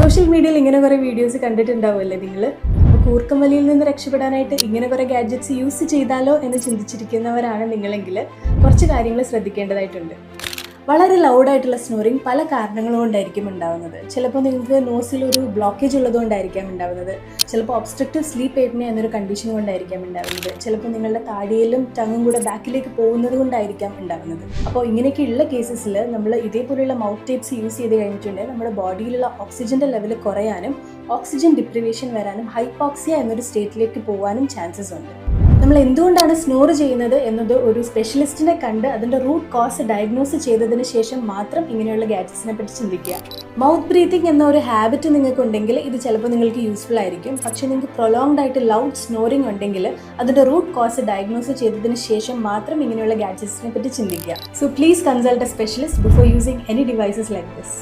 Social മീഡിയയിൽ ഇങ്ങനെ കുറേ വീഡിയോസ് കണ്ടിട്ടുണ്ടാവുമല്ലേ നിങ്ങൾ? അപ്പോൾ കൂർക്കം വലിയിൽ നിന്ന് രക്ഷപ്പെടാനായിട്ട് ഇങ്ങനെ കുറേ ഗാഡ്ജറ്റ്സ് യൂസ് ചെയ്താലോ എന്ന് ചിന്തിച്ചിരിക്കുന്നവരാണ് നിങ്ങളെങ്കിൽ കുറച്ച് കാര്യങ്ങൾ ശ്രദ്ധിക്കേണ്ടതായിട്ടുണ്ട്. വളരെ ലൗഡായിട്ടുള്ള സ്നോറിങ് പല കാരണങ്ങൾ കൊണ്ടായിരിക്കും ഉണ്ടാകുന്നത്. ചിലപ്പോൾ നിങ്ങൾക്ക് നോസിൽ ഒരു ബ്ലോക്കേജ് ഉള്ളതുകൊണ്ടായിരിക്കാം ഉണ്ടാകുന്നത്. ചിലപ്പോൾ ഒബ്സ്ട്രക്റ്റീവ് സ്ലീപ്പ് ഏപ്നിയ എന്നൊരു കണ്ടീഷൻ കൊണ്ടായിരിക്കാം ഉണ്ടാകുന്നത്. ചിലപ്പോൾ നിങ്ങളുടെ താടിയിലും ടങ്ങും കൂടെ ബാക്കിലേക്ക് പോകുന്നത് കൊണ്ടായിരിക്കാം ഉണ്ടാകുന്നത്. അപ്പോൾ ഇങ്ങനെയൊക്കെയുള്ള കേസസിൽ നമ്മൾ ഇതേപോലെയുള്ള മൗത്ത് ടേപ്സ് യൂസ് ചെയ്ത് കഴിഞ്ഞിട്ടുണ്ടെങ്കിൽ നമ്മുടെ ബോഡിയിലുള്ള ഓക്സിജൻ്റെ ലെവൽ കുറയാനും ഓക്സിജൻ ഡിപ്രിവേഷൻ വരാനും ഹൈപ്പോക്സിയ എന്നൊരു സ്റ്റേറ്റിലേക്ക് പോകാനും ചാൻസസ് ഉണ്ട്. നമ്മൾ എന്തുകൊണ്ടാണ് സ്നോർ ചെയ്യുന്നത് എന്നത് ഒരു സ്പെഷ്യലിസ്റ്റിനെ കണ്ട് അതിൻ്റെ റൂട്ട് കോസ് ഡയഗ്നോസ് ചെയ്തതിന് ശേഷം മാത്രം ഇങ്ങനെയുള്ള ഗാഡ്ജറ്റ്സിനെ പറ്റി ചിന്തിക്കുക. മൗത്ത് ബ്രീത്തിങ് എന്ന ഒരു ഹാബിറ്റ് നിങ്ങൾക്കുണ്ടെങ്കിൽ ഇത് ചിലപ്പോൾ നിങ്ങൾക്ക് യൂസ്ഫുൾ ആയിരിക്കും. പക്ഷേ നിങ്ങൾക്ക് പ്രൊലോങ്ഡ് ആയിട്ട് ലൗഡ് സ്നോറിങ് ഉണ്ടെങ്കിൽ അതിൻ്റെ റൂട്ട് കോസ് ഡയഗ്നോസ് ചെയ്തതിന് ശേഷം മാത്രം ഇങ്ങനെയുള്ള ഗാഡ്ജറ്റ്സിനെ പറ്റി ചിന്തിക്കുക. So please consult A specialist before using any devices like this.